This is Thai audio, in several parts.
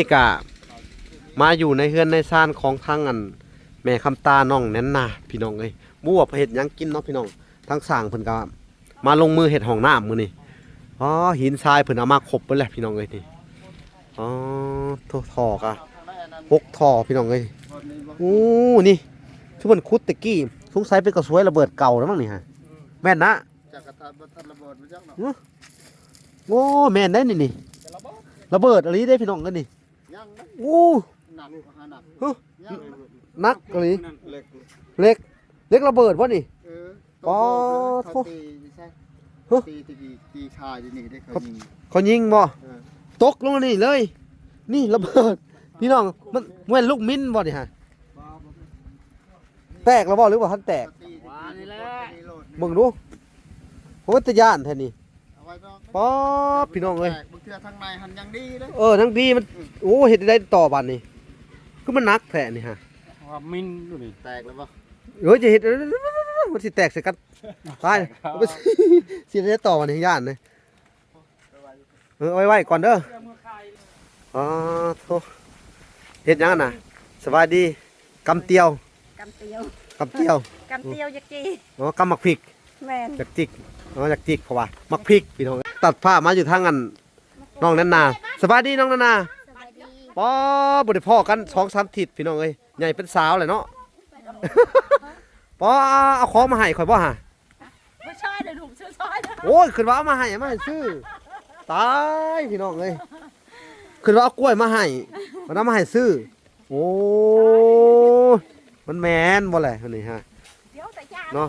นี่กะมาอยู่ในเฮือนในซ่านของทางอันแม่คำตาน้องแน่นนาพี่น้องเอ้ยบ่ว่าเฮ็ดหยังกินเนาะพี่น้องทั้งสร้างเพิ่นก็มาลงมือเฮ็ดห้องน้ำมื้อนี้อ๋อหินทรายเพิ่นเอามาครบเบิดแล้วพี่น้องเอ้ยนี่อ๋อท่อกะ6ท่อพี่น้องเอ้ยโอ้นี่คือเพิ่นขุดตะกี้สงสัยเป็นกระสวยระเบิดเก่าแล้วมั้งนี่ฮะแม่นนะจากกระทัดระเบิดไปจักเนาะโอ้แม่นได้นี่ระเบิดอะไรได้พี่น้องกันนี่ยังนะโอ้หนักหนักนักอะไรเล็กระเบิดวะนี่อ๋อตีชายนี่ได้เขายิงบ่ตกลงนี่เลยนี่ระเบิดพี่น้องมันเหมือนลูกมิ้นบ่นี่ฮะแตกแล้วบ่หรือว่าท่านแตกมึงดูโหตะยานแท้นี่ป๊อพี่น้องเอ้ยบางเทื่อทางในหันยังดีเลยทั้งดีมันโอ้เฮ็ดได้ต่อบัดนี่คือมันนักแท้นี่ฮะว่ามิ้นดูนี่แตกแล้วบ่จะเฮ็ดมันสิแตกใส่กันตายสิได้ต่อบัดนี่ย่านเลยไว้ก่อนเด้ออ๋อโธ่เฮ็ดหยังน่ะสวัสดีกำเตียวกำเตียวยักจีอ๋อกำมักพริกแม่นยักจิกยักจิกเพราะว่ามักพริกพี่น้องตัดผ้ามาอยู่ทางอันน้องนันนาสวัสดีน้องนันนาป้อบ่ได้พ่อกัน2-3 ทิศพี่น้องเอ้ยใหญ่เป็นสาวเลยเนาะป้อเอาของมาให้ข่อยบ่ฮะบ่ใช่เด้อลูกซื้อซอยโอ้ยขึ้นว่าเอามาให้ซื้อตายพี่น้องเอ้ยขึ้นว่าเอากล้วยมาให้มันเอามาให้ซื้อโอ้มันแม่นบ่แหละอันนี้ฮะเนาะ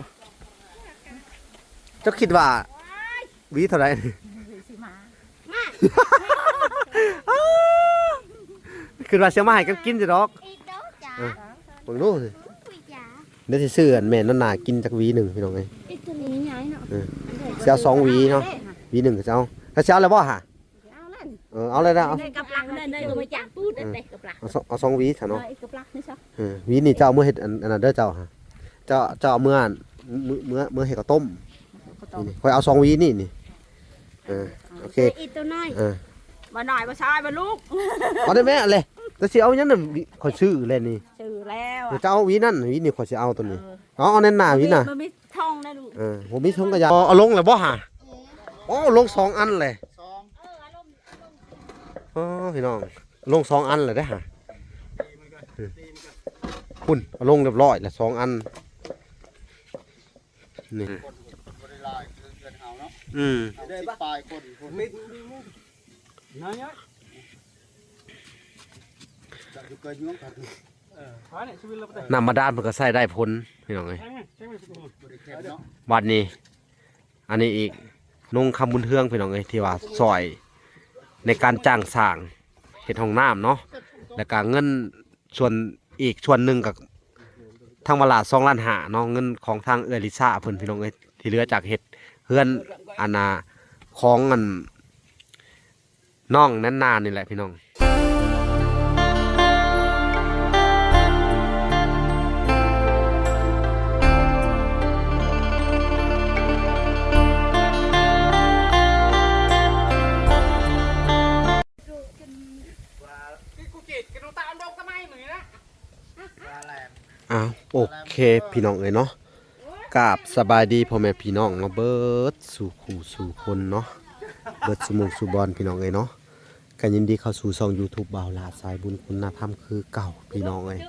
เจ้าคิดว่าวีเท่าไหร่คือว่าเสียมาให้กันกินจะดอกเบิ่งดูสิเดี๋ยวสิซื้ออันแม่นนากินจากวี1พี่น้องเอ้ยตัวนี้ใหญ่เนาะสิเอา2วีเนาะวี1ก็จะเอาถ้าสิเอาแล้วบ่ฮะเอาเลยนะเอากับหลักเด้อมาจากปูดเด้อกับหลักเอา2วีซะเนาะกับหลักนี่ซะวีนี่เจ้าเอามื้อเฮ็ดอันนั้นเด้อเจ้าฮะเจ้าเอามื้อเฮ็ดข้าวต้มนี่ค่อยเอา2วีนี่โอเคอีตัวน้อยมาหน่อยมาชายมาลูกเอาได้แม่เลยจะสิเอาหยังน่ะข่อยซื้อแล้วนี่ซื้อแล้วเจ้าเอาวีนั่นวีนี่ข่อยสิเอาตัวนี้เอาแน่นหน้าวีน่ะมันมีท่องนะลูกผมมีท่องกระยาเอาลงแล้วบ่ฮะลง2อันเลยพี่น้องลง2อันเลยได้ฮะคุณเอาลงเรียบร้อยแล้ว2อันนี่ได้ปลายคนน้ำมาด้านมันก็ใส่ได้พ้นพี่น้องเลยวันนี้อันนี้อีกนุ่งคำบุญเทืองพี่น้องเลยที่ว่าซอยในการจ้างสร้างเห็ดห้องน้ำเนาะแล้วก็เงินส่วนอีกส่วนหนึ่งกับทางเวลา2.5 ล้านเนาะเงินของทางเอลิซ่าเพิ่นพี่น้องเลยที่เหลือจากเห็ดเฮือนอาณาของเงินน้องนั้นนานนี่แหละพี่น้องโอเคพี่น้องเลยเนาะกราบสบายดีพ่อแม่พี่น้องเนาะเบิดสู่คู่สู่คนเนาะเบิดสมุกสู่บอลพี่น้องเลยเนาะกันยินดีเข้าสู่ช่อง YouTube บ่าวลาสายบุญคุณธรรมคือเก่าพี่น้องเลย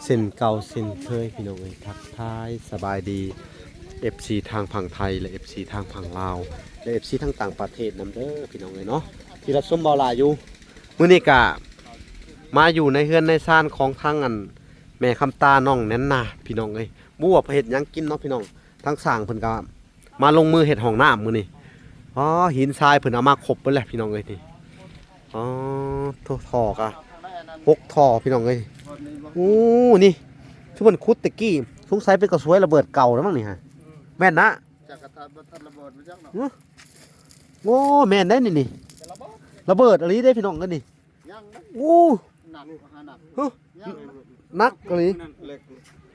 เส้นเก่าเส้นเคยพี่น้องเลยทักทายสบายดี FC ทางฝั่งไทยและ FC ทางฝั่งลาวและ FC ทางต่างประเทศนำเด้อพี่น้องเลยเนาะที่รับชมบ่าวลาอยู่มื้อนี้กะมาอยู่ในเฮือนในซ่านของทางอันแม่คำตาน้องแน่นนาพี่น้องเอ้ยบ่ว่าเฮ็ดหยังกินเนาะพี่น้องทั้งสร้างเพิ่นก็มาลงมือเฮ็ดห้องน้ำมื้อนี้หินทรายเพิ่นเอามาครบเบิดแล้วพี่น้องเอ้ยนี่ท่อกะ6ท่อพี่น้องเอ้ยโอ้นี่คือเพิ่นขุดตะกี้สงสัยเป็นกระสวยระเบิดเก่าแล้วมั้งนี่ฮะแม่นนะจากกระทัดระเบิดไปจักเนาะโอ้แม่นได้นี่ระเบิดอะไรได้พี่น้องกันนี่ยังนะโอ้หนักนักอะไร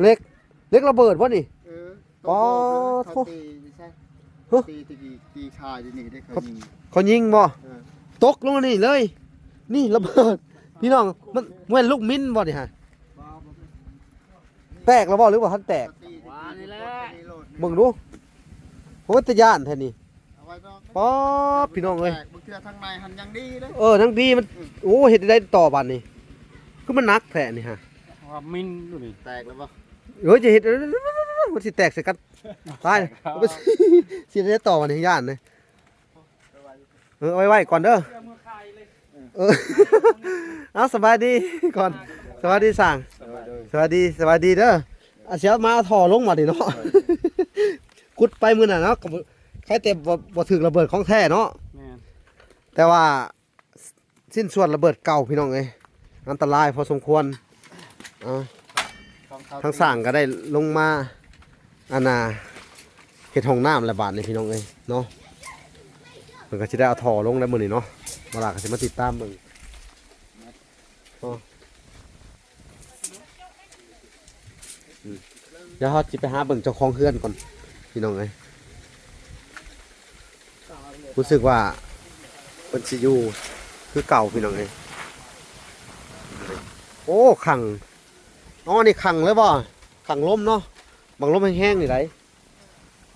เล็กระเบิดวะนี่อ๋อตีชายนี่ได้เขายิงบ่ตกลงนี่เลยนี่ระเบิด พี่น้องมันเหมือนลูกมิ้นบ่นี่ฮะแตกแล้วบ่หรือว่าทันแตก วานี่แหละ เบิ่งดูโหตะย่านแท้นี่ เอาไว้นอก ป๊อดพี่น้องเอ้ย แตกบางเทื่อทางในหันยังดีเลย ทั้งดีมันโอ้เฮ็ดได้ต่อบัดนี่คือมันหนักแท้นี่ฮะ ว่ามินดูนี่ แตกแล้วปะ เฮ้ยจะเฮ็ดมันสิแตกใส่กันตายเอาไปสิได้ต่อบัดนี่ย่านเลยเอาไว้ก่อนเด้อเออเอาสบายดีก่อนสวัสดีสั่งสวัสดีเด้ออาเสียมาเอาท่อลงมาดิเนาะขุดไปมื้อน่ะเนาะใครแต่บ่ถึกระเบิดของแท้เนาะ แม่น แต่ว่าสิ้นส่วนระเบิดเก่าพี่น้องเอ้ยอันตรายพอสมควรทางสร้างก็ได้ลงมาอันน่ะเฮ็ดห้องน้ำระบาดนี่พี่น้องเอ้ยเนาะมันก็สิได้เอาท่อลงได้มื้อนี้เนาะเวลาก็สิมาติดตามเบิ่งเดี๋ยวเฮาสิไปหาเบิ่งเจ้าของเฮือนก่อนพี่น้องเอ้ยรู้สึกว่าเพิ่นสิอยู่คือเก่าพี่น้องเอ้ยโอ้ขังอ๋อนี่ขังเลยบ่ขังลมเนาะบางลมแห้งๆนี่ได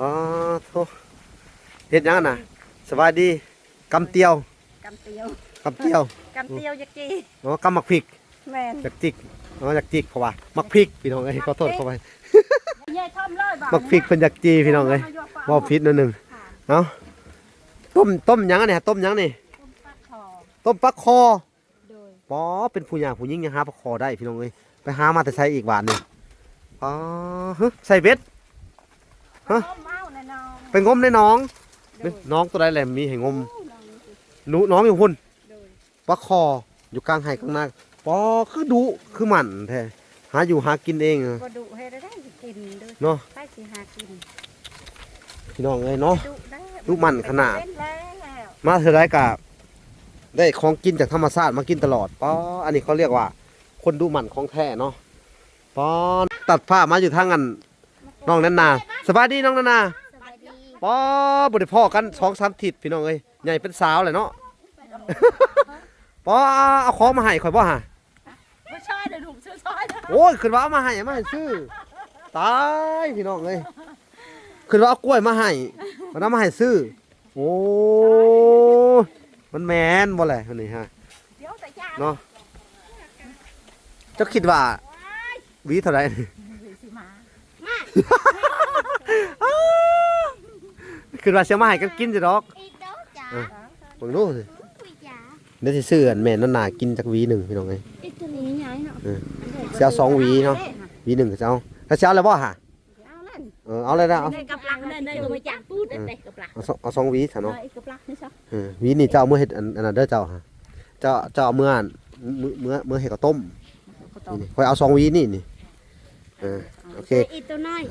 อ๋อโธ่เฮ็ดหยังน่ะสบายดีกำเตียว กำเตียว กำเตียว กำเตียวยักจี อ๋อกำมักพริก แม่น อยากจิกอ๋ออยากจิกเพราะว่ามักพริกพี่น้องเอ้ยขอโทษเข้าไป ยายทอมเลยบ่ มักพริกเพิ่นอยากจีพี่น้องเอ้ยว่าผิดนิดนึงเอ้าต้มหยังอันนี้ต้มหยังนี่ ปักคอ ต้มปลาคอ โดย ป๋อเป็นผู้หญิงผู้หญิงยังหาปลาคอได้พี่น้องเอ้ยไปหามาแต่ใช้อีกบาทหนึงอ๋อฮะใส่เบ็ด ฮะ ต้มเมาแน่นอน ไปงมในหน้อง โดย น้องตัวใดแหละมีให้งม น้องสิ น้องอยู่พุ่น โดย ปลาคออยู่กลางไห่กลางนาป๋อคือดุคือหมันแท้หาอยู่หากินเองอะ บ่ดุให้ได้สิกินเด้อ เนาะ ไปสิหากิน พี่น้องเอ้ยเนาะ ดุได้ ดุมันขนาด เป็นแล้ว มาเท่าไรกะได้ของกินจากธรรมชาติมากินตลอดป๋ออันนี้เขาเรียกว่า คนดูหมันของแท้เนาะป๋อตัดผ้ามาอยู่ทางอันน้องนันนาสบายดีน้องนันนา สบายดี ป๋อบริพ่อกัน2-3 ทิศพี่น้องเอ้ยใหญ่เป็นสาวเลยเนาะ ป๋อเอาของมาให้ข่อยบ่ฮะ บ่ใช่เด้อลูกซื้อซอยเด้อ โอ้ยขึ้นว่าเอามาให้ซื้อตายพี่น้องเอ้ยขึ้นว่าเอากล้วยมาให้มันเอามาให้ซื้อโอ้ยมันแม่นบ่แหละอันนี้ฮะ เดี๋ยวแต่ยา เนาะเจ้าคิดว่าหวีเท่าไหร่ สิมา ขึ้นว่าเสียมาให้กันกินสิดอก อีโดจ๋า เบิ่งดูสิ คุยจ๋า เดี๋ยวสิซื้ออันแม่นนนากินจักหวีหนึ่งพี่น้องเอ้ย อีตัวนี้ใหญ่เนาะ สิเอา2 หวีเนาะหวีหนึ่งก็จะเอาถ้าสิเอาแล้วบ่ฮะ เอาเล่น เอาเลยนะเอา ในกับหลังในบ่มาจักพูดได้กับหลัง เอา2 หวีซะเนาะ ไอ้กับหลังนี่ซะ หวีนี่เจ้าเอามื่อเฮ็ดอันนั้นเด้อเจ้าฮะเจ้าเอามื่ออันมื้อเฮ็ดข้าวต้มนี่ค่อยเอา2 หวีนี่โอเค อีตัวน้อย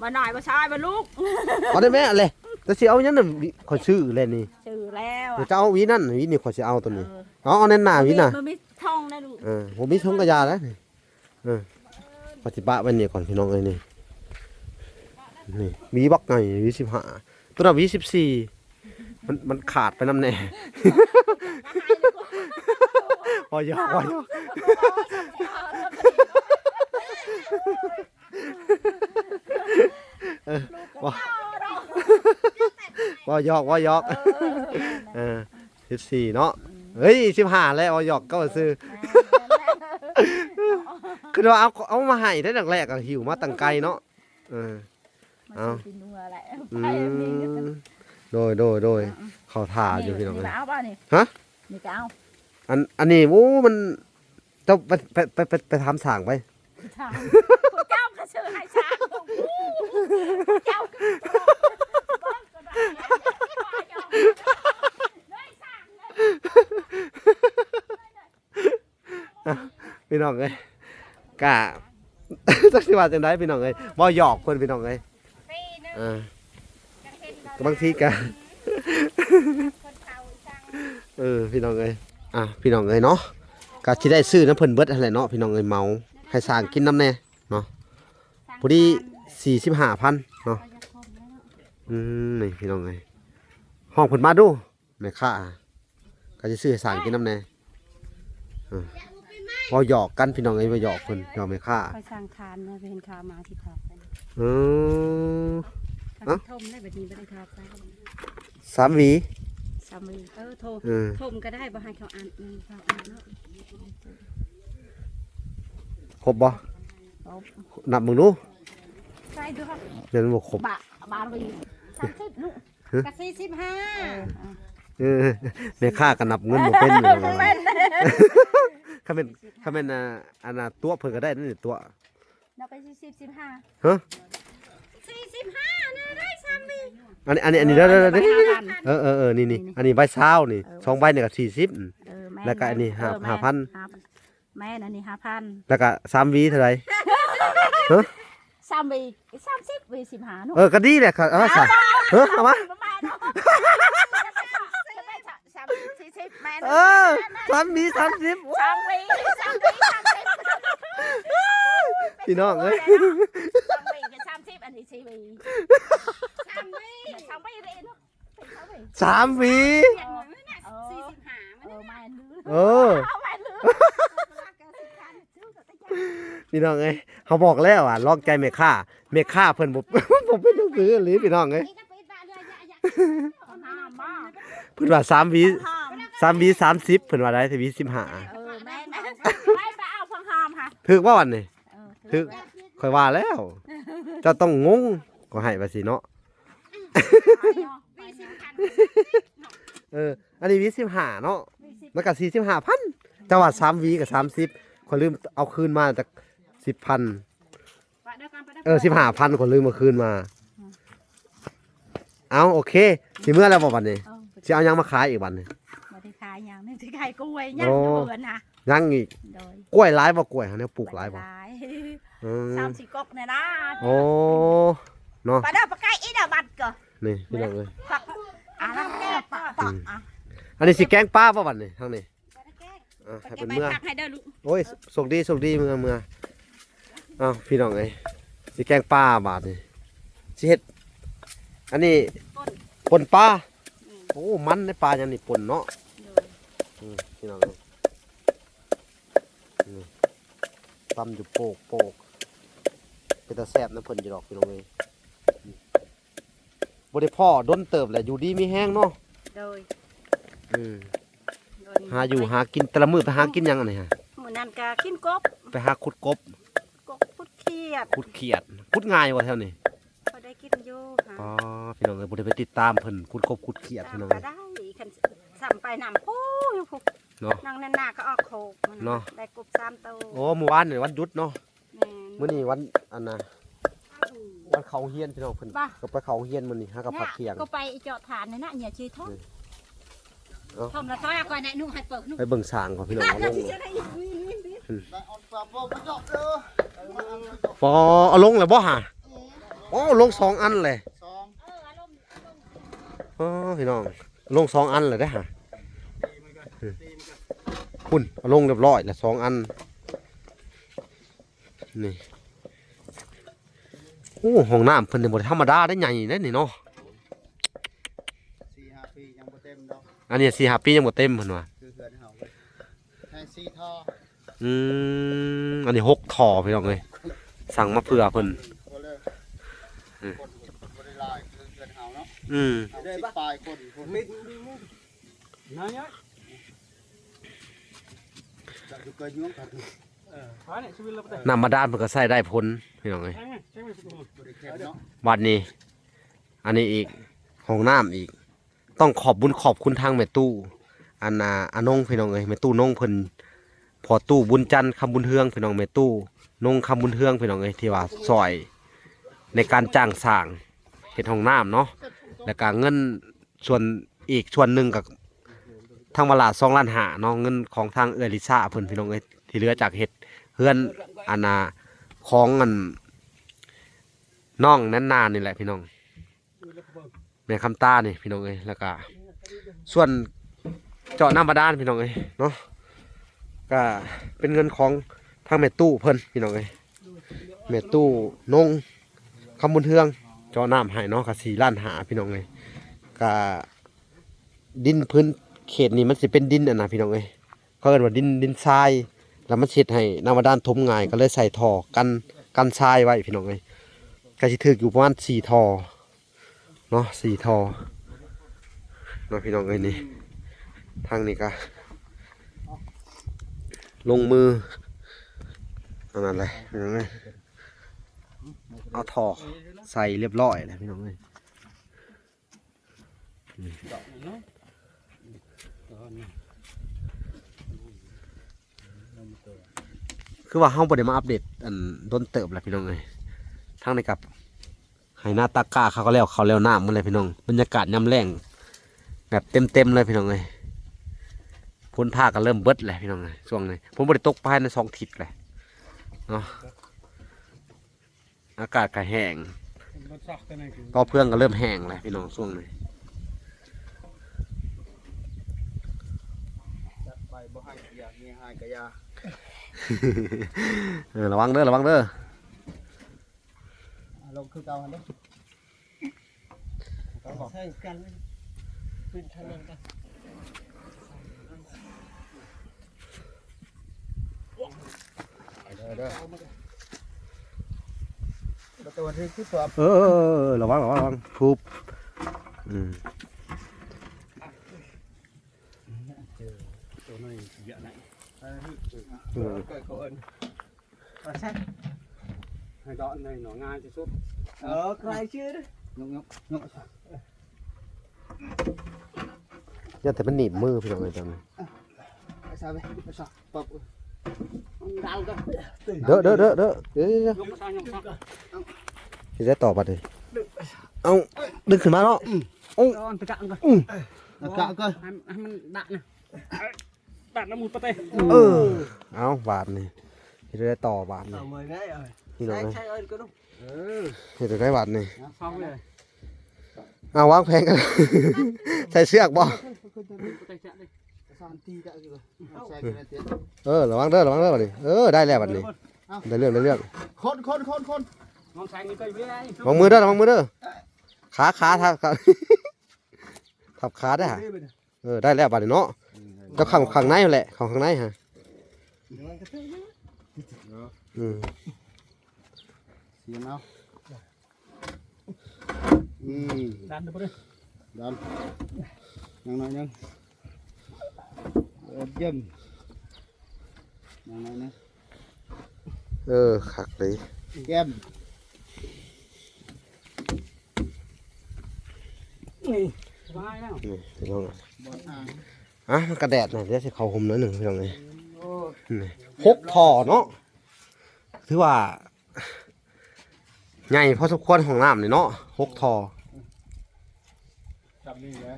บ่หน่อยบ่ชายบ่ลูก เอาได้แม่อันเลยแต่สิเอาหยังน่ะข่อยซื้อเลยนี่ ชื่อแล้ว เดี๋ยวเจ้าเอาหวีนั่นหวีนี่ข่อยสิเอาตัวนี้เอาแน่นหน้าหวีน่ะ มันมีท่องนะลูก ผมมีถุงกระยาแล้วนี่ปฏิบัติวันนี้ก่อนพี่น้องเอ้ยนี่หวีบักไงหวี15ตัวนั้นหวี14มันขาดไปน้ำแน่ พอยอกว่ายอก14เนาะเฮ้ย15แล้วว่ายอกก็ซื้อคือว่าเอามาให้ได้แรกๆหิวมาตั้งไกลเนาะเอา กินนัวแหละ โดยเขาถ่าอยู่พี่น้องเลย นี่เอาป่ะนี่ ฮะ นี่ก็เอา อันนี้โอ้มันเจ้าไปทำสั่งไป ถามเจ้าก็ชื่อให้ช้างเจ้าพี่น้องเลยกะ จักสิว่าจังไดพี่น้องเลยบ่หยอกเพิ่นพี่น้องเลยบางทีกะ พี่น้องเลยพี่น้องเลยเนาะกะสิได้ซื้อน้ำเพิ่นเบิดอะไรเนาะพี่น้องเลยเมาให้สร้างกินน้ำแน่เนาะพอดี45,000เนาะนี่พี่น้องเลยห้องเพิ่นมาดูแม่ค้าก็จะซื้อให้สร้างกินน้ำแน่ บ่หยอกกันพี่น้องเอ้ยบ่หยอกเพิ่นหยอกแม่ค้า ไปสร้างคานนะไปเห็นข่าวมาที่ทอกไป เออ เขาทมได้แบบนี้บ่ได้ครับ 3หวี สามีโทร เออ ทมก็ได้บ่ให้เขาอ่านเขาอ่านเนาะ ครบบ่ เอา นับมึงดู ใส่ดูครับ เดี๋ยวมันบ่ครบบ าทไป30ลูกกะ45 เออแม่ค้าก็นับเงินบ่เป็นอยู่ บ่ นะ แม่น ถ้าเป็นอันน่ะตัวเพิ่นก็ได้นั่นนี่ตัว เราไป45 ฮะ 45นะได้สามี อันนี้เด้อเออนี่อันนี้ใบเช้านี่2ใบนี่ก็40แล้วก็อันนี้5,000 แม่นั่นนี่5,000 แล้วก็3หวีเท่าไหร่ฮะ 3วี30วี15เนาะ ก็ดีแหละครับเอาซะเอามา ประมาณเนาะ40แม่ 3หวี30 3วีพี่น้องเอ้ย 3วีกับ30อันนี้4วี3วีเลยเนาะ3หวี แม่ลือ เออพี่น้องเอ้ยเขาบอกแล้วอ่ะลอกใจแม่ค้าเพิ่นบ่ ผมเป็นหนังสืออีหลีพี่น้องเอ้ยเพิ่นว่า3หวี30เพิ่นว่าได้แต่หวี15 แม่ไปเอาฟังหอมค่ะ ถึกว่าวันนี้ถึกค่อยว่าแล้วเจะต้องงงก็ให้ว่าสิเนาะอันนี้หวี15เนาะมันก็45,000แต่ว่า3หวีก็30ข้อยลืมเอาคืนมาจาก10,000 15,000คนลืมมาคืนมา เอาโอเคสิเมื่อแล้วบ่บัดนี้สิเอายังมาขายอีกบัดนี้ บ่ได้ขายหยังนี่สิขายกล้วยยังเบื่อนะ ยังอีก โดย กล้วยหลายบ่กล้วยเฮาเนี่ยปลูกหลายบ่อืม 30กกเนี่ยนะ โอ้เนาะ ปลาดาวปลาไก่อีดาบัดก็ นี่พี่น้องเอ้ย ปักแล้วแก้ปะ อันนี้สิแกงปลาบ่บัดนี้ทางนี้ให้ จะ เป็น ไป เมื่อ พักให้เด้อลูก โอ้ยโชคดีเมื่ออ้าวพี่น้องเอ้ยสิแกงปลาบาดนี่สิเฮ็ดอันนี้ป่นปลาโอ้มันในปลาอย่างนี้ป่นเนาะพี่น้องเอ้ยนี่ตำอยู่โปกเป็นตาแซ่บนะเพิ่นอยู่ดอกพี่น้องเอ้ยบ่ได้พ่อดนเติบแหละอยู่ดีมีแห้งเนาะ โดย หาอยู่หากินแต่ละมื้อไปหากินหยังอันนี้ฮะ มื้อนั้นก็กินกบ ไปหาขุดกบ พุดเขียด ขุดเขียดขุดง่ายว่าแถวนี้ พอได้กินอยู่ค่ะ อ๋อพี่น้องเอ้ยบ่ได้ไปติดตามเพิ่นขุดกบขุดเขียดพี่น้อง ก็ เอ้ย ได้คันสั่ไปนำปูอยู่พุก เนาะ นั่งหน้าก็ออกโคก เนาะ ได้กบ3ตัว โอ้เมื่อวานนี่วันหยุดเนาะ แม่ มื้อนี้วันอันน่ะวันเขาเฮียนพี่น้องเพิ่นก็ไปเขาเฮียนมื้อนี้หากับผักเที่ยง ก็ไปเจาะฐานนี่นะเนี่ยชื่อทอม เอ้า ทอมละท้อยก่อนไหนนุ่งให้เปิดนุ่ง ไปเบิ่งสร้างของพี่น้องเอาลง ได้เอาปลาโป่งไปเจาะเด้อ ปอเอาลงแล้วบ่ฮะอ๋อลง2อันเลย สอง อ๋อพี่น้องลง2อันเลยเด้อฮะคุณเอาลงเรียบร้อยแล้ว2อันนี่โอ้ห้องน้ำเพิ่นนี่บ่ได้ธรรมดาได้ใหญ่เด้นี่เนาะ 4-5 ปียังบ่เต็มดอก อันนี้4-5 ปียังบ่เต็มเพิ่นว่า คือเฮือนเฮาให้4ท่อ อันนี้6ท่อพี่น้องเอ้ยสั่งมาเพื่อเพิ่น บ่เลยคนบ่ได้หลายคือเฮือนเฮาเนาะ Ừ. 10ปลายคนคนมิดน้อยจะอยู่เกินยวงกัน น้ำมาดานมันก็ใส่ได้พ้นพี่น้องเอ้ย บ่ได้เข็มเนาะ วันนี้ อันนี้อีกห้องน้ำอีก ต้องขอบบุญขอบคุณทางแม่ตู้อันอานงพี่น้องเอ้ยแม่ตู้นงเพิ่นพอตู้บุญจันทร์คำบุญเฮืองพี่น้องแม่ตู้นงคำบุญเฮืองพี่น้องเอ้ยที่ว่าซอยในการจ้างสร้างเฮ็ดห้องน้ำเนาะแล้วก็เงินส่วนอีกส่วนหนึ่งกับทางเวลา2.5 ล้านเนาะเงินของทางเอื้อลิซ่าเพิ่นพี่น้องเอ้ยที่เหลือจากเฮ็ดเฮือนอันของอันน้องนั้นนานนี่แหละพี่น้องแม่คำตานี่พี่น้องเอ้ยแล้วก็ส่วนเจาะน้ำบาดาลพี่น้องเอ้ยเนาะก็เป็นเงินของทางแม่ตู้เพิ่นพี่น้องเอ้ยแม่ตู้นงคำบุญเทืองเจาะน้ำให้เนาะก็4.5 ล้านพี่น้องเอ้ยก็ดินพื้นเขตนี้มันสิเป็นดินอันน่ะพี่น้องเอ้ย เขาเรียกว่าดินทรายแล้วมันเฮ็ดให้น้ำบาดาลถมง่ายก็เลยใส่ท่อกันทรายไว้พี่น้องเอ้ยก็สิถึกอยู่ประมาณ4ท่อเนาะ4ท่อเนาะพี่น้องเอ้ยนี่ทางนี้ก็ลงมือนั่นแหละพี่น้องเอ้ยเอาท่อใส่เรียบร้อยแล้วพี่น้องเอ้ยคือว่าเฮาบ่ได้มาอัปเดตอันต้นเติบแหละพี่น้องเอ้ยทางในกับให้หน้าตากาเขาก็แล้วน้ำมันเลยพี่น้องบรรยากาศยามแล้งแบบเต็มเลยพี่น้องเอ้ยพ้นผ้าก็เริ่มเบิดเลยพี่น้องเอ้ยช่วงนี้ผมบ่ได้ตกภายใน2 อาทิตย์เลยเนาะอากาศก็แห้งต่อเพื่องก็เริ่มแห้งเลยพี่น้องช่วงนี้ จัดไปบ่ให้ยามีหายกะยา ระวังเด้อลงคือเก่าหั่นเด้อใช่กันเป็นทางนั้นกันเด้อประตูที่คือตัว ระวังทุบตัวน้อยเยอะไหนก็เอิ้นใช่ให้ดอนในหนองงานที่สุดใครชื่อเด้ยก อย่าแต่มันหนีบมือพี่น้องเลยจังเลย ไปซะไปซะปอบดาวกัน เด้อจะได้ต่อบัดเลยเอาดึงขึ้นมาเนาะ ไปกะก่อน กะก็ ให้มันดะนะดะน้ำมูดปะเต้ เอาบาทนี่จะได้ต่อบาทนี่ เอามือได้เอ้ย พี่น้องเลย ใช่เอ้ยก็ต้อง จะได้บาทนี่ ฟังเลย เอาวางแผงกัน ใส่เชือกบ่ ปะเต้เจ๊เลย สานตีกะอยู่ใช่กันเตี้ย ระวังเด้อบัดนี้ได้แล้วบัดนี้ได้เรื่อง คน มองแสงนี่ก็อยู่ได้ ระวังมือเด้อขาทับทับขาได้ฮะได้แล้วบัดนี้เนาะก็ข้างในแหละข้างในฮะเสียงเอาดันเดี๋ยวไปเลย ดันยังหน่อยนึงเยี่ยมยังหน่อยนึง ขักเลย แก้ม นี่สบายแล้ว นี่พี่น้อง บอลอ่าง มันกระแดดหน่อยเดี๋ยวจะเข้าห่มหน่อยหนึ่งพี่น้องเลยนี่6 ท่อเนาะถือว่าใหญ่พอสมควรของน้ำนี่เนาะ6 ท่อ จับนี่เลย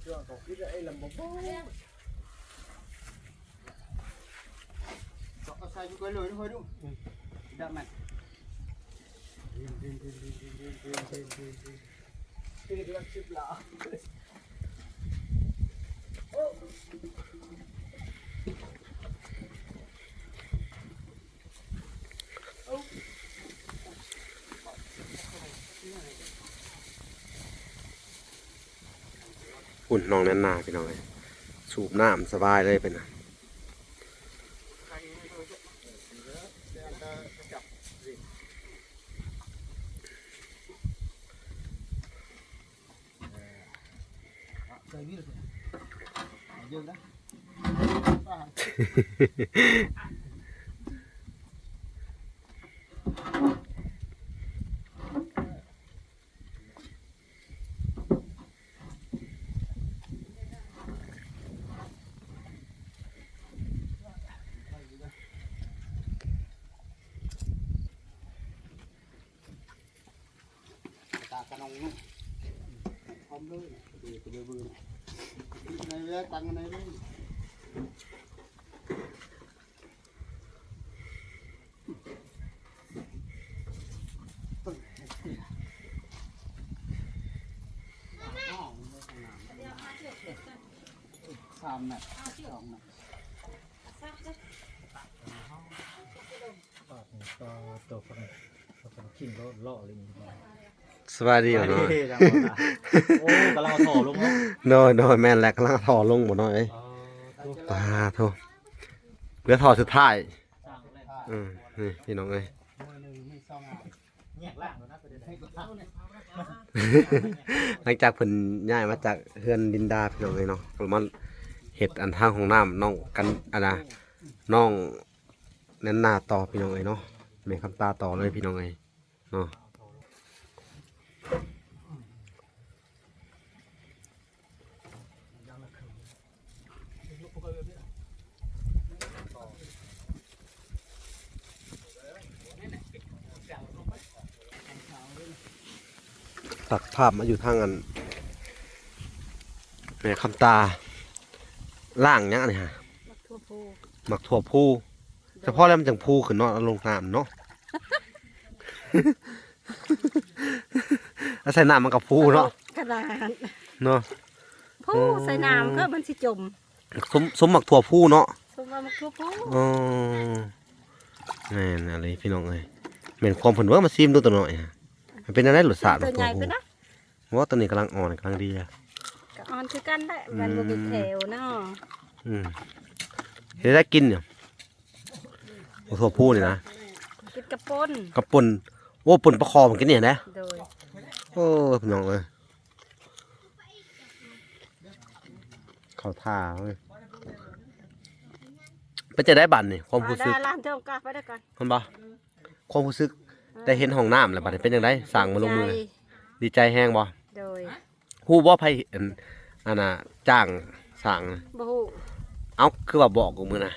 ช่วงของคิดไอ้ลำบากก็ใส่ไปเลยด้วยดูดับมันอุ่นน้องแน่นหนาพี่น้องเลยสูบน้ำสบายเลยเป็นน่ะ ใส่วิ่งเยอะนะ ตากระนองนุ่มพร้อมเลยดีไปเลยบืนในเวลาตังในเวลา3 เมตร 2 เมตรตัวคนขิงก็ล่อเลย สวัสดีบ่น้อย จังหวะโอ้กำลังเอาถอลงเนาะ น้อยแม่นแล้วกำลังถอลงบ่น้อยตาโธ่เหลือถอสุดท้ายนี่พี่น้องเอ้ย หลังจากเพิ่นย้ายมาจากเฮือนดินดาพี่น้องเอ้ยเนาะก็มาเฮ็ดอันทางของน้ำน้องกันอันน่ะน้องนั่นหน้าต่อพี่น้องเอ้ยเนาะแม่คำตาต่อเลยพี่น้องเอ้ยเนาะตัดภาพมาอยู่ทางอันแม่คำตาล่างยังไงฮะ ทั่วภู หมักถั่วพูเฉพาะแล้วมันจังพูขึ้นเนาะเอาลงน้ำเนาะ แล้วใส่น้ำมันกับพูเนาะ กระดาน เนาะ ภูใส่น้ำก็มันสิจม สมหมักถั่วพูเนาะ สมว่ามันทั่วภู อ๋อแม่นอะไรพี่น้องเอ้ยเหม็นความผลว่ามาซิมดูตัวหน่อยฮะมันเป็นอะไรรสชาติ ตัวใหญ่ไปนะ ว่าตัวนี้กำลังอ่อนกำลังดีอะ ก็อ่อนคือกันได้มันบ่มีแถวเนาะ เดี๋ยวได้กินเนี่ยถั่วพูนี่นะ กินกระปน กระปุ่นโอ้ปุ่นประคอมันกินเนี่ยนะ โดย โอ้พี่น้องเอ้ยเขาท่าเว้ยเป็นจะได้บัตรนี่ความรู้สึก ได้ล้างเจ้ากาไปได้ก่อน คนบ่ความรู้สึกได้เห็นห้องน้ำแล้วบัดนี้เป็นยังไงสั่งมาลงมือเลยดีใจแห้งบ่ โดย ฮู้บ่ไผอันน่ะจ้างสั่ง บ่ฮู้ เอ้าคือว่าบอกกูมือนะ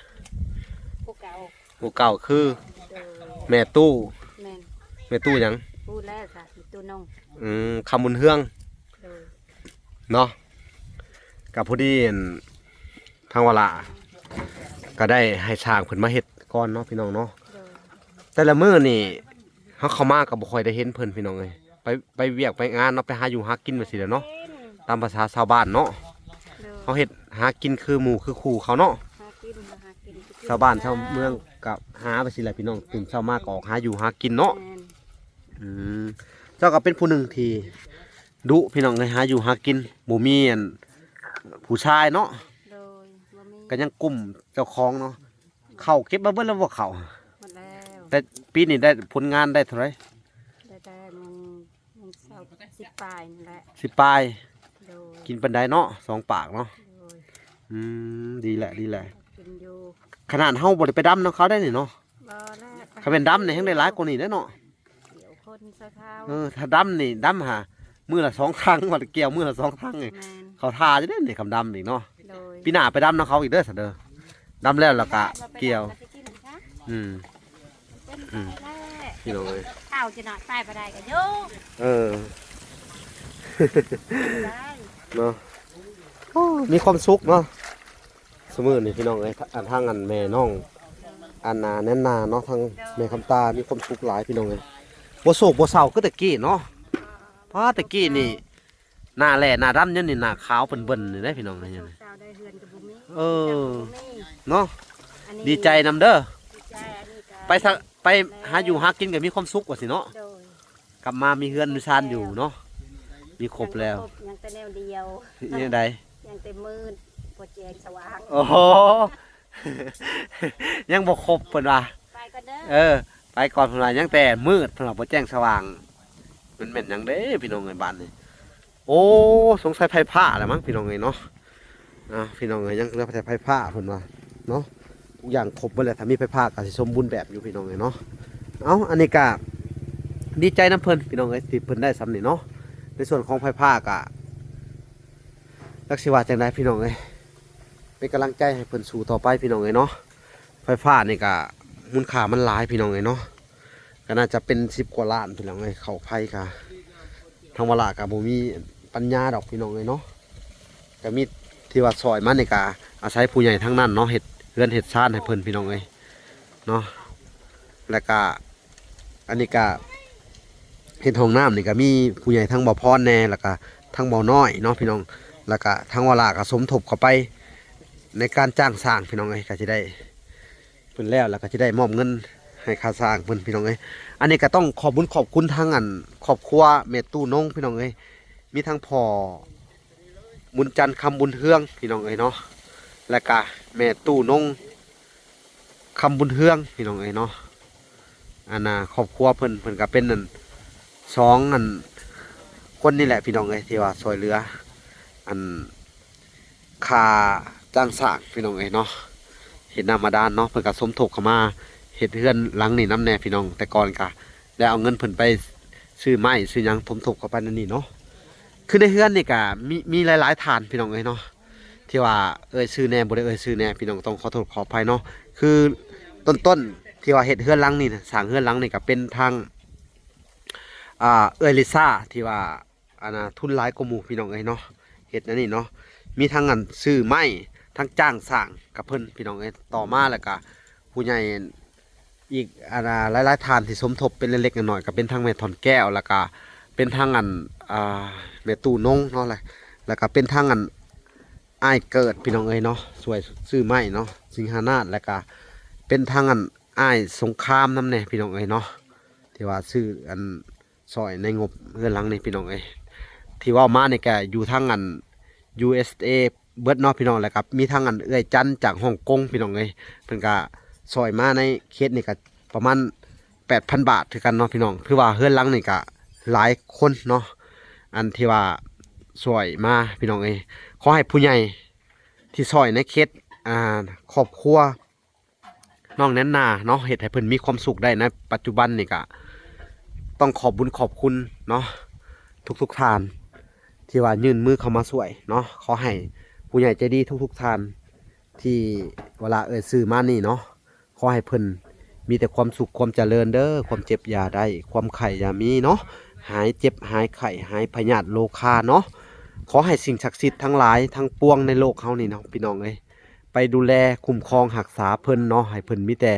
ผู้เก่า ผู้เก่าคือ โดย แม่ตู้ แม่น แม่ตู้หยัง ผู้แรกค่ะมีตู้นง คำบุญเฮือง โดย เนาะกับผู้ดีทางวลาก็ได้ให้ช่างเพิ่นมาเฮ็ดก่อนเนาะพี่น้องเนาะ โดย แต่ละมื้อนี่เฮาเข้ามาก็บ่ค่อยได้เห็นเพิ่นพี่น้องเอ้ยไปเวียกไปงานเนาะไปหาอยู่หากินว่าซี่แหละเนาะตามภาษาชาวบ้านเนาะ โดย เฮาเฮ็ดหากินคือหมู่คือคู่เขาเนาะ หากินหากิน ชาวบ้านชาวเมืองกับหาไปสิแหละพี่น้องตื่นเช้ามาก็ออกหาอยู่หากินเนาะ แม่น เจ้าก็เป็นผู้หนึ่งที่ดุพี่น้องเลยหาอยู่หากินบ่มีอันผู้ชายเนาะ โดยบ่มี ก็ยังกลุ่มเจ้าของเนาะเข้าเก็บมาเบิ่แล้วบ่เข้า หมดแล้ว แต่ปีนี้ได้ผลงานได้เท่าไหร่ ได้แต่มันเศร้าสิบปลายนั่นแหละ 10ปลาย โดย กินปานใดเนาะ2ปากเนาะ โดย ดีแหละดีแหละ กินอยู่ ขนาดเฮาบ่ได้ไปดำนำเขาได้นี่เนาะ บ่แล้ว ถ้าเป็นดำนี่แฮงได้หลายกว่านี้แน่เนาะ เกี่ยวคนสะเท้า ถ้าดำนี่ดำหามื้อละ2ครั้งว่าเกี่ยวมื้อละ2ครั้งนี่ แมน เขาทาจะได้นี่คำดำนี่เนาะ โดย ปีหน้าไปดำนำเขาอีกเด้อซะเด้อดำแล้วแล้วก็เกี่ยว ราไปกินซะ อืม เป็น อืม ไปแล้ว พี่น้องเอ้ย ข้าวจะหน่อยใส่ไปได้กันอยู่ เออ ได้ เนาะโอ้มีความสุขเนาะสมือนี่พี่น้องเอ้ยอันทางอันแม่น้องอันนาแน่นนาเนาะทางแม่คำตามีความสุขหลายพี่น้องเอ้ยบ่โศกบ่เศร้าคือแต่กี้เนาะเพราะแต่กี้นี่หน้าแหล่หน้าดำเนี่ยนี่หน้าขาวเบิ่นๆนี่ได้พี่น้องเอ้ยเนี่ย เจ้าได้เฮือนกับบุมี เออ จ้าบุมี เนาะ อันนี้ ดีใจนำเด้อ ดีใจอันนี้ก็ ไปซะไปหาอยู่หากินก็มีความสุขกว่าสิเนาะ โดย กลับมามีเฮือนมีชานอยู่เนาะมีครบแล้ว ยังแต่แนวเดียว นี่ใด ยังแต่มืดปวดแจงสว่าง โอ้โห ยังบ่ครบเพิ่นว่า ไปก็เด้อ ไปก่อนเพิ่นว่ายังแต่มืดเพิ่นว่าบ่แจ้งสว่างมันแม่นหยังเด้พี่น้องเอ้ยบ้านนี่โอ้สงสัยไผผ้าแหละมั้งพี่น้องเอ้ยเนาะพี่น้องเอ้ยยังเหลือแต่ไผผ้าเพิ่นว่าเนาะทุกอย่างครบเบิดแล้วถ้ามีไผผ้าก็สิสมบูรณ์แบบอยู่พี่น้องเอ้ยเนาะเอ้าอันนี้ก็ดีใจนํเพิ่นพี่น้องเอ้ยที่เพิ่นได้สำนี่เนาะในส่วนของไผผ้าก็จักสิว่าจังไดพี่น้องเอ้ยเป็นกำลังใจให้เพิ่นสู้ต่อไปพี่น้องเอ้ยเนาะไฟฟ้านี่ก็มูลค่ามันหลายพี่น้องเอ้ยเนาะก็น่าจะเป็น10 กว่าล้านพี่น้องเอ้ยเข้าไผก็ทางวลาก็บ่มีปัญญาดอกพี่น้องเอ้ยเนาะก็มีที่ว่าซอยมันนี่ก็อาศัยผู้ใหญ่ทั้งนั้นเนาะเฮ็ดเรือนเฮ็ดชานให้เพิ่นพี่น้องเอ้ยเนาะแล้วก็อันนี้ก็เฮ็ดห้องน้ำนี่ก็มีผู้ใหญ่ทั้งบ่อพรแน่แล้วก็ทั้งบ่อน้อยเนาะพี่น้องแล้วก็ทางวลาก็สมทบเข้าไปในการจ้างสร้างพี่น้องเอ้ยก็สิได้เพิ่นแล้วก็สิได้มอบเงิน ให้ค่าสร้างเพิ่นพี่น้องเอ้ยอันนี้ก็ต้องขอบคุณทางอันครอบครัวแม่ตู้นงพี่น้องเอ้ยมีทั้งพ่อบุญจันทร์คำบุญเฮืองพี่น้องเอ้ยเนาะและก็แม่ตู้นงคำบุญเฮืองพี่น้องเอ้ยเนาะอันน่ะครอบครัวเพิ่นก็เป็นนั่นสองอันคนนี่แหละพี่น้องเอ้ยที่ว่าช่วยเหลืออันค่าจ้างสร้างพี่น้องเอ้ยเนาะเห็นหน้ามาด้านเนาะเพิ่นก็สมทบเข้ามาเฮ็ดเฮือนหลังนี่น้ำแน่พี่น้องแต่ก่อนก็ได้เอาเงินเพิ่นไปซื้อไม้ซื้อหยังสมทบเข้าไปนั่นนี่เนาะคือในเฮือนนี่ก็มีหลายๆฐานพี่น้องเอ้ยเนาะที่ว่าซื้อแน่บ่ได้ซื้อแน่พี่น้องต้องขอโทษขออภัยเนาะคือต้นที่ว่าเฮ็ดเฮือนหลังนี่นะสร้างเฮือนหลังนี่ก็เป็นทางลิซ่าที่ว่าอันน่ะทุนหลายกว่าหมู่พี่น้องเอ้ยเนาะเฮ็ดนั่นนี่เนาะมีทั้งอันซื้อไม้ทั้งจ้างสร้างกับเพิ่นพี่น้องเอ้ยต่อมาแล้วก็ผู้ใหญ่อีกอันน่ะหลายๆฐานที่สมทบเป็นเล็กๆน้อยๆก็เป็นทางแม่ถอนแก้วแล้วก็เป็นทางอันแม่ตู้นงเนาะแล้วก็เป็นทางอันอ้ายเกิดพี่น้องเอ้ยเนาะสวยซื้อไม้เนาะสิงหานาถแล้วก็เป็นทางอันอ้ายสงครามนำแน่พี่น้องเอ้ยเนาะที่ว่าซื้ออันซอยในงบเงินหลังนี่พี่น้องเอ้ยที่ว่ามานี่ก็อยู่ทางอัน USA เบิดเนาะพี่น้องแล้วครับมีทางอันจันจากฮ่องกงพี่น้องเอ้ยเพิ่นก็ซอยมาในเคสนี่ก็ประมาณ 8,000 บาทคือกันเนาะพี่น้องคือว่าเฮือนหลังนี่ก็หลายคนเนาะอันที่ว่าซอยมาพี่น้องเอ้ยขอให้ผู้ใหญ่ที่ซอยในเคสครอบครัวน้องแนนนาเนาะเฮ็ดให้เพิ่นมีความสุขได้ในปัจจุบันนี่ก็ต้องขอบบุญขอบคุณเนาะทุกท่านที่ว่ายื่นมือเข้ามาช่วยเนาะขอให้ผู้ใหญ่ใจดีทุกท่านที่เวลาซื้อมานี่เนาะขอให้เพิ่นมีแต่ความสุขความเจริญเด้อความเจ็บอย่าได้ความไข้อย่ามีเนาะหายเจ็บหายไข้หายพยาธิโรคาเนาะขอให้สิ่งศักดิ์สิทธิ์ทั้งหลายทั้งปวงในโลกเฮานี่เนาะพี่น้องเอ้ยไปดูแลคุ้มครองรักษาเพิ่นเนาะให้เพิ่นมีแต่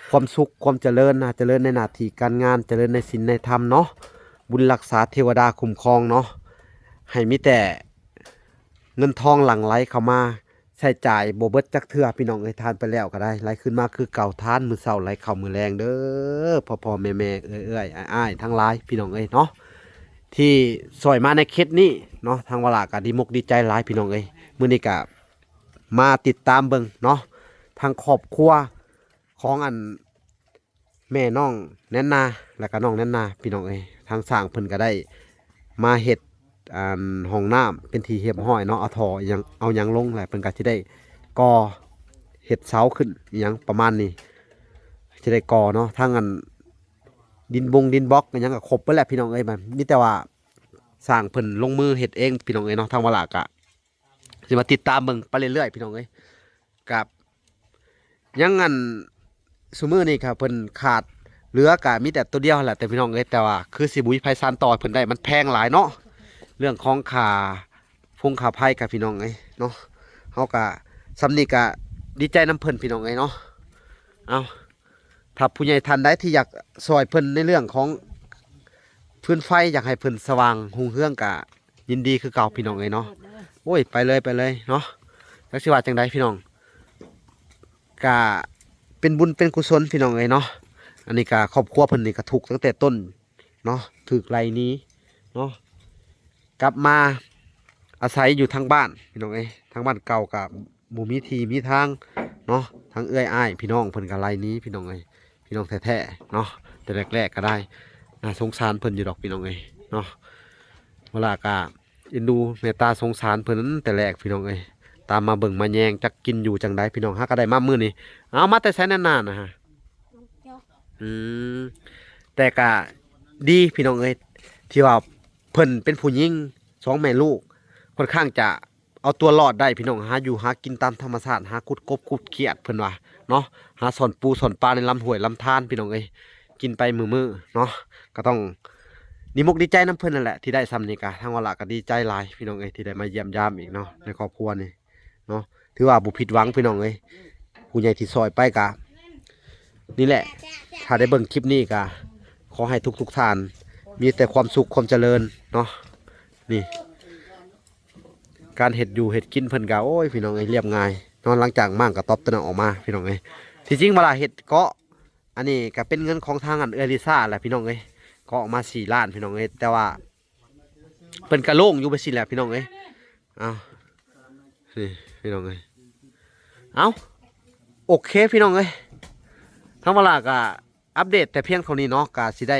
ความสุขความเจริญนะเจริญในหน้าที่การงานเจริญในศีลในธรรมเนาะบุญรักษาเทวดาคุ้มครองเนาะให้มีแต่เงินทองหลั่งไหลเข้ามาใช้จ่ายบ่เบิดจักเทื่อพี่น้องเอ้ยทานไปแล้วก็ได้ไหลขึ้นมาคือเก่าทานมื้อเช้าไหลเข้ามื้อแรงเด้อพ่อๆแม่ๆเอ้ยๆอ้ายๆทั้งหลายพี่น้องเอ้ยเนาะที่ซอยมาในเคสนี้เนาะทางวลาก็ดีมกดีใจหลายพี่น้องเอ้ยมื้อนี้ก็มาติดตามเบิ่งเนาะทางครอบครัวของอันแม่น้องแนนนาแล้วก็น้องแนนนาพี่น้องเอ้ยทางสร้างเพิ่นก็ได้มาเฮ็ดห้องน้ำเป็นที่เรียบร้อยเนาะเอาท่อหยังเอาหยังลงแหละเพิ่นก็สิได้ก่อเฮ็ดเสาขึ้นอหยังประมาณนี้สิได้ก่อเนาะทางอันดินบล็อกอหยังก็ครบเบิดแล้วพี่น้องเอ้ยมันมีแต่ว่าสร้างเพิ่นลงมือเฮ็ดเองพี่น้องเอ้ยเนาะทางวลากะสิมาติดตามเบิ่งไปเรื่อยๆพี่น้องเอ้ยกับยังอันซุมื้อนี้ครับเพิ่นขาดเหลือกะมีแต่ตัวเดียวแหละแต่พี่น้องเอ้ยแต่ว่าคือสิบุยไผซานต่อเพิ่นได้มันแพงหลายเนาะเรื่องของค่าค่าไผกับพี่น้องเอ้ยเนาะเฮาก็สำนี้ก็ดีใจนำเพิ่นพี่น้องเอ้ยเนาะเอาถ้าผู้ใหญ่ท่านใดที่อยากช่วยเพิ่นในเรื่องของพื้นไฟอยากให้เพิ่นสว่างรุ่งเรืองก็ยินดีคือเก่าพี่น้องเอ้ยเนาะโอ้ยไปเลยเนาะจักสิว่าจังไดพี่น้องก็เป็นบุญเป็นกุศลพี่น้องเอ้ยเนาะอันนี้ก็ครอบครัวเพิ่นนี่ก็ทุกข์ตั้งแต่ต้นเนาะถูกไล่นี้เนาะกลับมาอาศัยอยู่ทางบ้านพี่น้องเอ้ยทางบ้านเก่ากับหมู่มีทีมีทางเนาะทางอ้ายพี่น้องเพิ่นก็ไล่นี้พี่น้องเอ้ยพี่น้องแท้ๆเนาะแต่แรกๆก็ได้น่าสงสารเพิ่นอยู่ดอกพี่น้องเอ้ยเนาะเวลาก็เอ็นดูเมตตาสงสารเพิ่นนั้นแต่แรกพี่น้องเอ้ยตามมาเบิ่งมาแยงจักกินอยู่จังไดพี่น้องหาก็ได้มามื้อนี้เอามาแต่ไสนานๆนะฮะแต่ก็ดีพี่น้องเอ้ยที่ว่าเพิ่นเป็นผู้หญิง2 แม่ลูกค่อนข้างจะเอาตัวรอดได้พี่น้องหาอยู่หากินตามธรรมชาติหากุดกบกุดเขียดเพิ่นว่าเนาะหาสอนปูสอนปลาในลำห้วยลำธารพี่น้องเอ้ยกินไปมื้อๆเนาะก็ต้องดีมุกดีใจน้ำเพิ่นนั่นแหละที่ได้ซ้ำนี่ก็ทางวลาก็ดีใจหลายพี่น้องเอ้ยที่ได้มาเยี่ยมยามอีกเนาะในครอบครัวนี่เนาะถือว่าบ่ผิดหวังพี่น้องเอ้ยผู้ใหญ่ที่ซอยไปก็นี่แหละถ้าได้เบิ่งคลิปนี้ก็ขอให้ทุกท่านมีแต่ความสุขความเจริญเนาะนี่การเห็ดอยู่เห็ดกินเพิ่นก็โอ้ยพี่น้องเอ้ยเรียบง่ายนอนหลังจากมั่งก็ตอบตะนออกมาพี่น้องเอ้ยที่จริงเวลาเห็ดเกาะ อันนี้ก็เป็นเงินของทางอันเอลิซ่าแหละพี่น้องเอ้ยก็ออกมา4 ล้านพี่น้องเอ้ยแต่ว่าเพิ่นกระโล่งอยู่ไปสิแหละพี่น้องเอ้ยเอานี่พี่น้องเอ้ยเอาโอเคพี่น้องเอ้ยทั้งเวลาก็อัปเดตแต่เพียงเท่านี้เนาะก็สิได้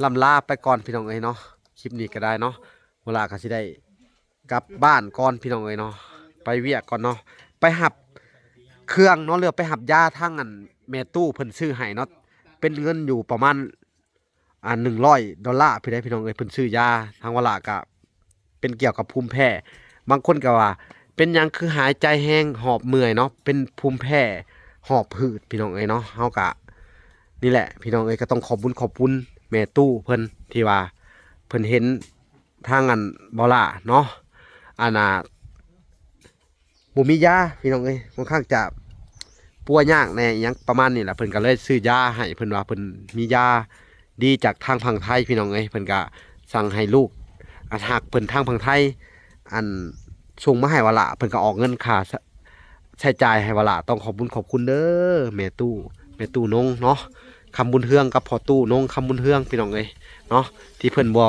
ลำลาไปก่อนพี่น้องเอ้ยเนาะคลิปนี้ก็ได้เนาะเวลาก็สิได้กลับบ้านก่อนพี่น้องเอ้ยเนาะไปเวียกก่อนเนาะไปหับเครื่องเนาะเรือไปหับยาทั้งอันแม่ตู้เพิ่นซื้อให้เนาะเป็นเงินอยู่ประมาณ$100พี่ได้พี่น้องเอ้ยเพิ่นซื้อยาทางเวลาก็เป็นเกี่ยวกับภูมิแพ้บางคนก็ว่าเป็นหยังคือหายใจแห้งหอบเมื่อยเนาะเป็นภูมิแพ้หอบหืดพี่น้องเอ้ยเนาะเฮาก็นี่แหละพี่น้องเอ้ยก็ต้องขอบคุณแม่ตู้เพิ่นที่ว่าเพิ่นเห็นทางอันบ่ล่ะเนาะอันน่ะบ่มียาพี่น้องเอ้ยค่อนข้างจะป่วยยากแน่อิหยังประมาณนี้แหละเพิ่นก็เลยซื้อยาให้เพิ่นว่าเพิ่นมียาดีจากทางฝั่งไทยพี่น้องเอ้ยเพิ่นก็สั่งให้ลูกหากเพิ่นทางฝั่งไทยอันส่งมาให้วะละเพิ่นก็ออกเงินค่าใช้จ่ายให้วะละต้องขอบคุณเด้อแม่ตู้นงเนาะคำบุญเฮืองกับพ่อตู้นงคำบุญเฮืองพี่น้องเอ้ยเนาะที่เพิ่นบ่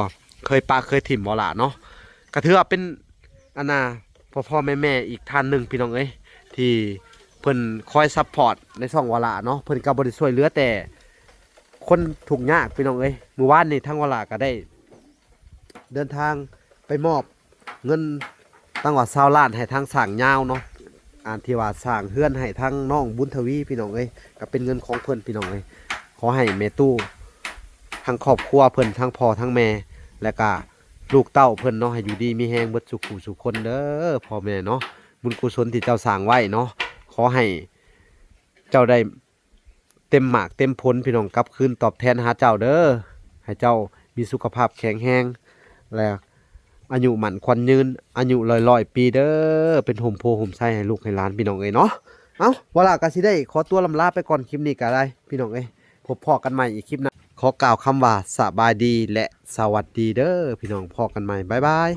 เคยปาเคยถิ่มบ่ล่ะเนาะก็ถือว่าเป็นอันน่ะพ่อแม่อีกท่านหนึ่งพี่น้องเอ้ยที่เพิ่นคอยซัพพอร์ตในช่องวะละเนาะเพิ่นก็บ่ได้ช่วยเหลือแต่คนทุกข์ยากพี่น้องเอ้ยเมื่อวานนี้ทางวะละก็ได้เดินทางไปมอบเงินตั้งว่า20 ล้านให้ทางสร้างยาวเนาะที่ว่าสร้างเฮือนให้ทางน้องบุญทวีพี่น้องเอ้ยก็เป็นเงินของเพิ่นพี่น้องเอ้ยขอให้แม่ตู้ทั้งครอบครัวเพิ่นทั้งพ่อทั้งแม่และก็ลูกเต้าเพิ่นเนาะให้อยู่ดีมีแฮงเบิดสุขสุขคนเด้อพ่อแม่เนาะบุญกุศลที่เจ้าสร้างไว้เนาะขอให้เจ้าได้เต็มหมากเต็มผลพี่น้องกลับคืนตอบแทนหาเจ้าเด้อให้เจ้ามีสุขภาพแข็งแรงและอายุหมันควันยืนอายุ100 ปีเด้อเป็นห่มโพห่มไส้ให้ลูกให้หลานพี่น้องเอ้ยเนาะเอ้าวลาก็สิได้ขอตัวลำลาไปก่อนคลิปนี้ก็ได้พี่น้องเอ้ยพบพอกันใหม่อีกคลิปหน้าขอกล่าวคำว่าสบายดีและสวัสดีเด้อพี่น้องพอกันใหม่บ๊ายบาย